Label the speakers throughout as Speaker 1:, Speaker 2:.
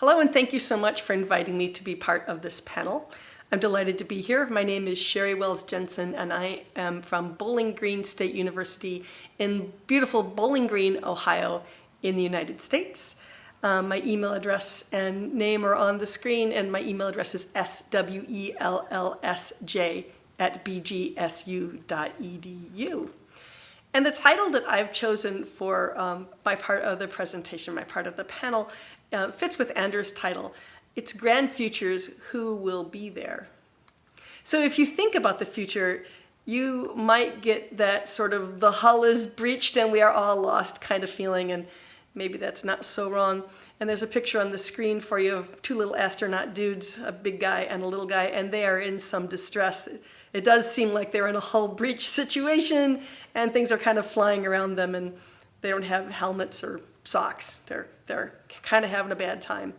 Speaker 1: Hello, and thank you so much for inviting me to be part of this panel. I'm delighted to be here. My name is Sheri Wells-Jensen, and I am from Bowling Green State University in beautiful Bowling Green, Ohio, in the United States. My email address and name are on the screen, and my email address is swellsj@bgsu.edu. And the title that I've chosen for my part of the presentation, my part of the panel, fits with Anders' title. It's Grand Futures, Who Will Be There? So if you think about the future, you might get that sort of the hull is breached and we are all lost kind of feeling, and maybe that's not so wrong. And there's a picture on the screen for you of two little astronaut dudes, a big guy and a little guy, and they are in some distress. It does seem like they're in a hull breach situation and things are kind of flying around them and they don't have helmets or socks. They're kind of having a bad time.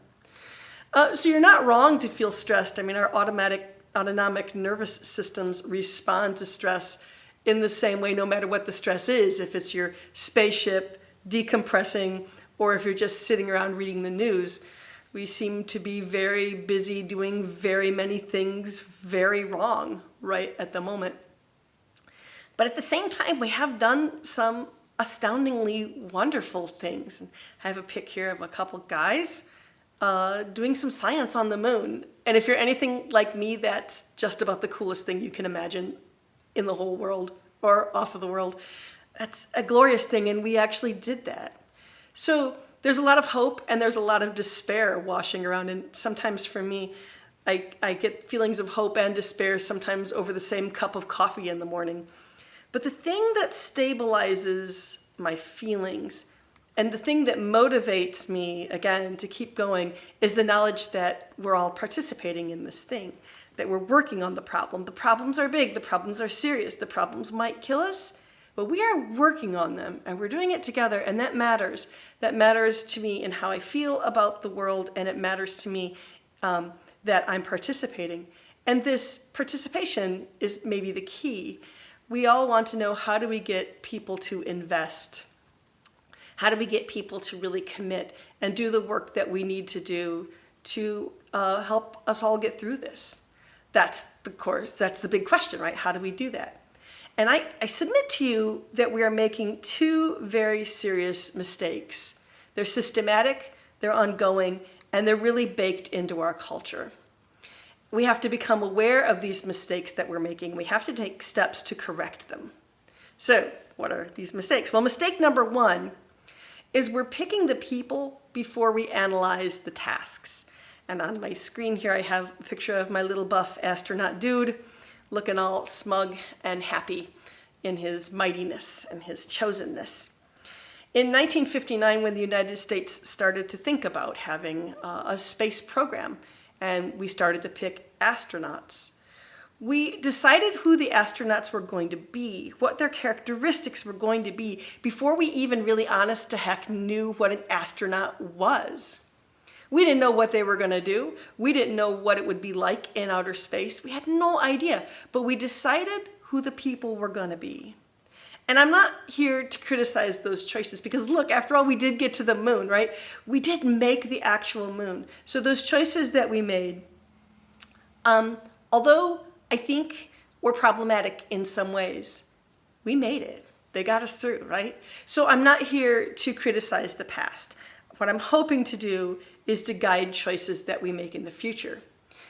Speaker 1: So you're not wrong to feel stressed. I mean, our autonomic nervous systems respond to stress in the same way no matter what the stress is. If it's your spaceship decompressing or if you're just sitting around reading the news, we seem to be very busy doing very many things very wrong right at the moment. But at the same time, we have done some astoundingly wonderful things. I have a pic here of a couple guys doing some science on the moon. And if you're anything like me, that's just about the coolest thing you can imagine in the whole world or off of the world. That's a glorious thing, and we actually did that. So there's a lot of hope and there's a lot of despair washing around, and sometimes for me, I get feelings of hope and despair sometimes over the same cup of coffee in the morning. But the thing that stabilizes my feelings and the thing that motivates me, again, to keep going is the knowledge that we're all participating in this thing, that we're working on the problem. The problems are big, the problems are serious, the problems might kill us, but we are working on them and we're doing it together, and that matters. That matters to me in how I feel about the world, and it matters to me that I'm participating. And this participation is maybe the key. We all want to know, how do we get people to invest? How do we get people to really commit and do the work that we need to do to help us all get through this? That's the big question, right? How do we do that? And I submit to you that we are making two very serious mistakes. They're systematic, they're ongoing, and they're really baked into our culture. We have to become aware of these mistakes that we're making. We have to take steps to correct them. So what are these mistakes? Well, mistake number one is we're picking the people before we analyze the tasks. And on my screen here, I have a picture of my little buff astronaut dude looking all smug and happy in his mightiness and his chosenness. In 1959, when the United States started to think about having a space program, and we started to pick astronauts, we decided who the astronauts were going to be, what their characteristics were going to be, before we even really honest to heck knew what an astronaut was. We didn't know what they were going to do. We didn't know what it would be like in outer space. We had no idea, but we decided who the people were going to be. And I'm not here to criticize those choices because, look, after all, we did get to the moon, right? We did make the actual moon. So those choices that we made, although I think were problematic in some ways, we made it. They got us through, right? So I'm not here to criticize the past. What I'm hoping to do is to guide choices that we make in the future.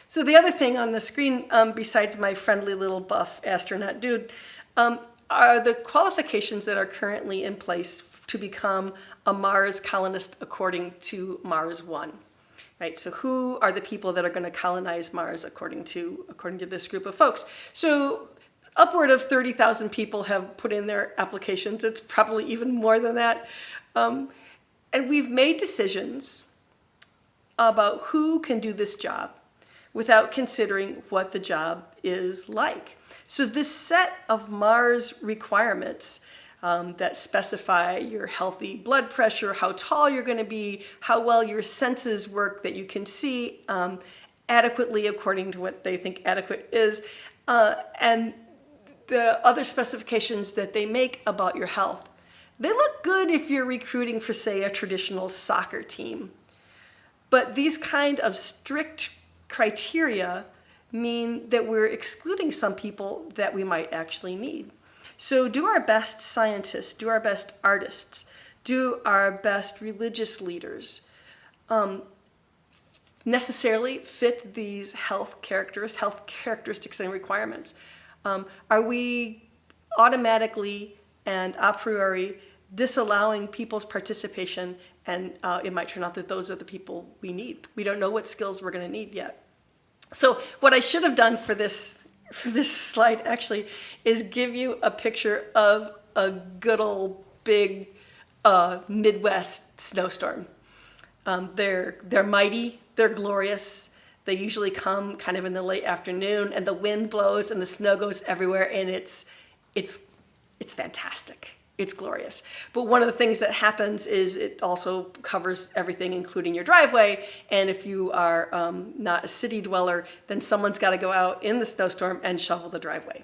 Speaker 1: So the other thing on the screen, besides my friendly little buff astronaut dude, are the qualifications that are currently in place to become a Mars colonist according to Mars 1. Right? So who are the people that are going to colonize Mars according to this group of folks? So upward of 30,000 people have put in their applications. It's probably even more than that. And we've made decisions about who can do this job without considering what the job is like. So this set of Mars requirements that specify your healthy blood pressure, how tall you're going to be, how well your senses work, that you can see adequately according to what they think adequate is, and the other specifications that they make about your health. They look good if you're recruiting for, say, a traditional soccer team. But these kind of strict criteria mean that we're excluding some people that we might actually need. So do our best scientists, do our best artists, do our best religious leaders necessarily fit these health characteristics and requirements? Are we automatically and a priori disallowing people's participation, and it might turn out that those are the people we need? We don't know what skills we're going to need yet. So what I should have done for this slide actually is give you a picture of a good old big Midwest snowstorm. They're mighty, they're glorious. They usually come kind of in the late afternoon, and the wind blows and the snow goes everywhere, and it's fantastic. It's glorious. But one of the things that happens is it also covers everything, including your driveway. And if you are not a city dweller, then someone's got to go out in the snowstorm and shovel the driveway.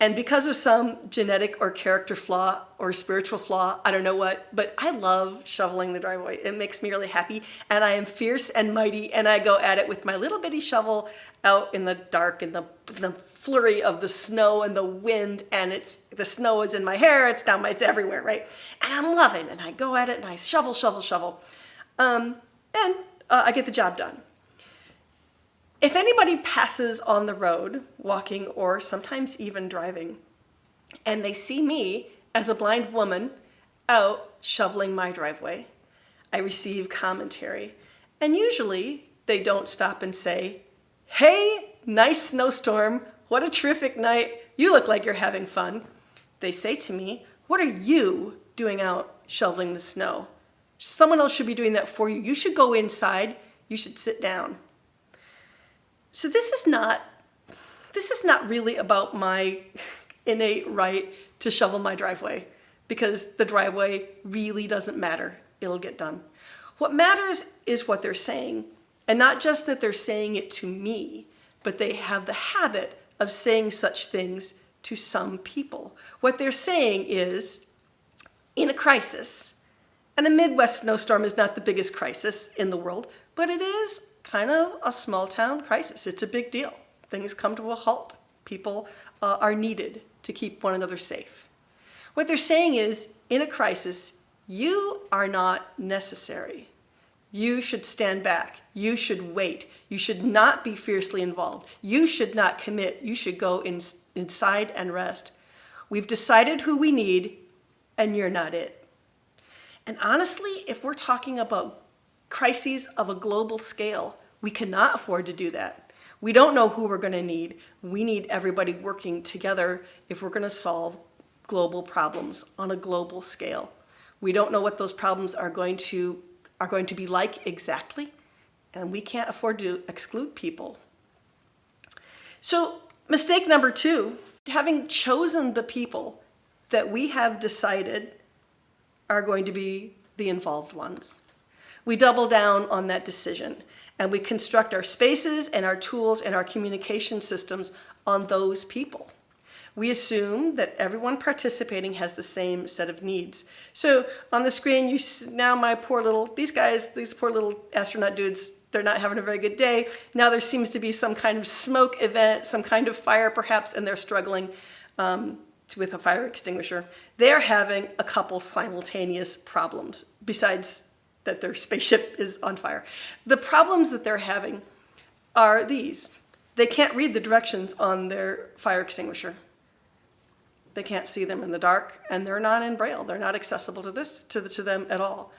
Speaker 1: And because of some genetic or character flaw or spiritual flaw, I don't know what, but I love shoveling the driveway. It makes me really happy. And I am fierce and mighty, and I go at it with my little bitty shovel out in the dark, in the flurry of the snow and the wind, and the snow is in my hair, it's everywhere, right? And I'm loving it, and I go at it and I shovel. And I get the job done. If anybody passes on the road, walking or sometimes even driving, and they see me as a blind woman out shoveling my driveway, I receive commentary. And usually they don't stop and say, "Hey, nice snowstorm. What a terrific night. You look like you're having fun." They say to me, "What are you doing out shoveling the snow? Someone else should be doing that for you. You should go inside. You should sit down." So this is not really about my innate right to shovel my driveway, because the driveway really doesn't matter. It'll get done. What matters is what they're saying, and not just that they're saying it to me, but they have the habit of saying such things to some people. What they're saying is, in a crisis, and a Midwest snowstorm is not the biggest crisis in the world, but it is kind of a small town crisis. It's a big deal. Things come to a halt. People are needed to keep one another safe. What they're saying is, in a crisis, you are not necessary. You should stand back. You should wait. You should not be fiercely involved. You should not commit. You should go inside and rest. We've decided who we need, and you're not it. And honestly, if we're talking about crises of a global scale, we cannot afford to do that. We don't know who we're going to need. We need everybody working together if we're going to solve global problems on a global scale. We don't know what those problems are going to be like exactly, and we can't afford to exclude people. So, mistake number 2, having chosen the people that we have decided are going to be the involved ones, we double down on that decision, and we construct our spaces and our tools and our communication systems on those people. We assume that everyone participating has the same set of needs. So on the screen, now these poor little astronaut dudes, they're not having a very good day. Now there seems to be some kind of smoke event, some kind of fire perhaps, and they're struggling with a fire extinguisher. They're having a couple simultaneous problems besides that their spaceship is on fire. The problems that they're having are these. They can't read the directions on their fire extinguisher. They can't see them in the dark, and they're not in Braille. They're not accessible to them at all.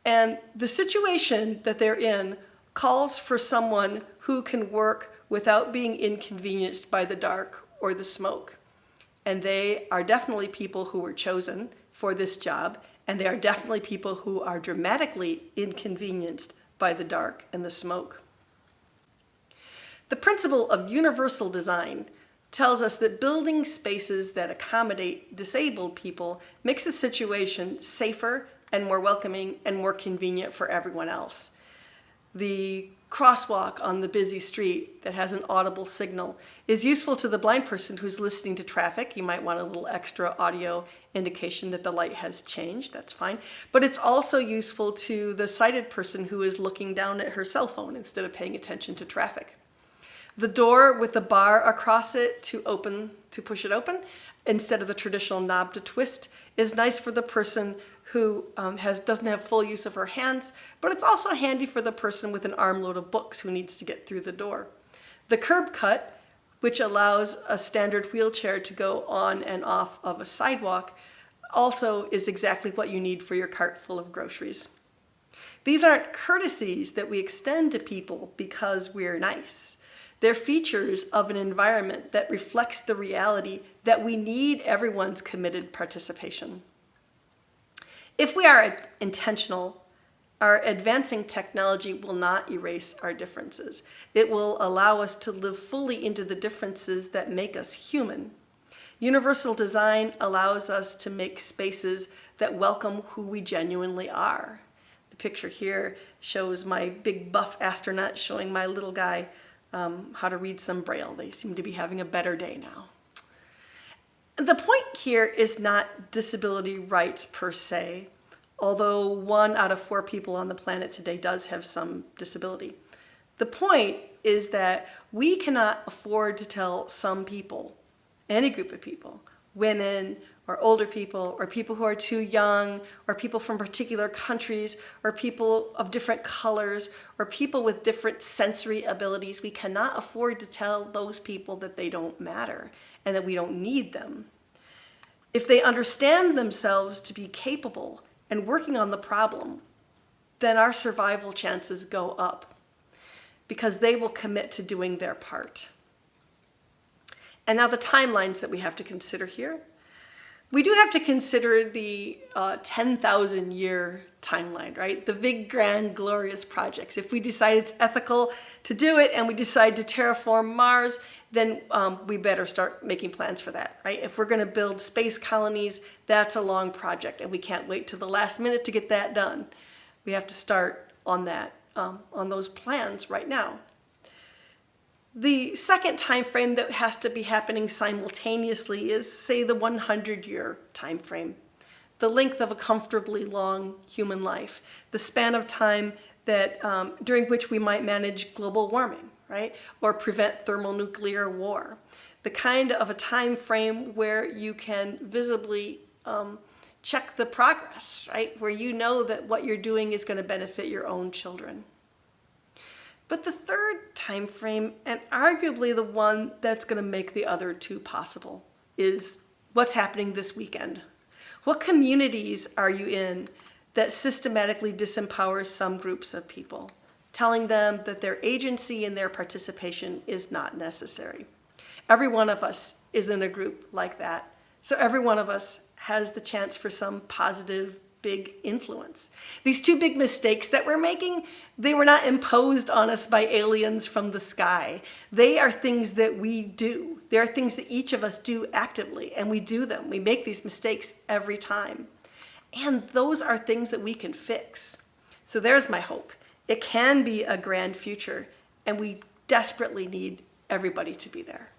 Speaker 1: And the situation that they're in calls for someone who can work without being inconvenienced by the dark or the smoke. And they are definitely people who were chosen for this job, and they are definitely people who are dramatically inconvenienced by the dark and the smoke. The principle of universal design tells us that building spaces that accommodate disabled people makes the situation safer and more welcoming and more convenient for everyone else. The crosswalk on the busy street that has an audible signal is useful to the blind person who's listening to traffic. You might want a little extra audio indication that the light has changed. That's fine. But it's also useful to the sighted person who is looking down at her cell phone instead of paying attention to traffic. The door with the bar across it to push it open, instead of the traditional knob to twist, is nice for the person who doesn't have full use of her hands, but it's also handy for the person with an armload of books who needs to get through the door. The curb cut, which allows a standard wheelchair to go on and off of a sidewalk, also is exactly what you need for your cart full of groceries. These aren't courtesies that we extend to people because we're nice. They're features of an environment that reflects the reality that we need everyone's committed participation. If we are intentional, our advancing technology will not erase our differences. It will allow us to live fully into the differences that make us human. Universal design allows us to make spaces that welcome who we genuinely are. The picture here shows my big buff astronaut showing my little guy how to read some Braille. They seem to be having a better day now. The point here is not disability rights per se, although 1 out of 4 people on the planet today does have some disability. The point is that we cannot afford to tell some people, any group of people, women or older people or people who are too young or people from particular countries or people of different colors or people with different sensory abilities, we cannot afford to tell those people that they don't matter and that we don't need them. If they understand themselves to be capable and working on the problem, then our survival chances go up because they will commit to doing their part. And now the timelines that we have to consider here. We do have to consider the 10,000 year timeline, right? The big, grand, glorious projects. If we decide it's ethical to do it and we decide to terraform Mars, then we better start making plans for that, right? If we're going to build space colonies, that's a long project and we can't wait till the last minute to get that done. We have to start on that, on those plans right now. The second time frame that has to be happening simultaneously is, say, the 100-year time frame, the length of a comfortably long human life, the span of time that during which we might manage global warming, right, or prevent thermonuclear war, the kind of a time frame where you can visibly check the progress, right, where you know that what you're doing is going to benefit your own children. But the third time frame, and arguably the one that's going to make the other two possible, is what's happening this weekend. What communities are you in that systematically disempowers some groups of people, telling them that their agency and their participation is not necessary? Every one of us is in a group like that. So every one of us has the chance for some positive big influence. These two big mistakes that we're making, they were not imposed on us by aliens from the sky. They are things that we do. They are things that each of us do actively, and we do them. We make these mistakes every time. And those are things that we can fix. So there's my hope. It can be a grand future, and we desperately need everybody to be there.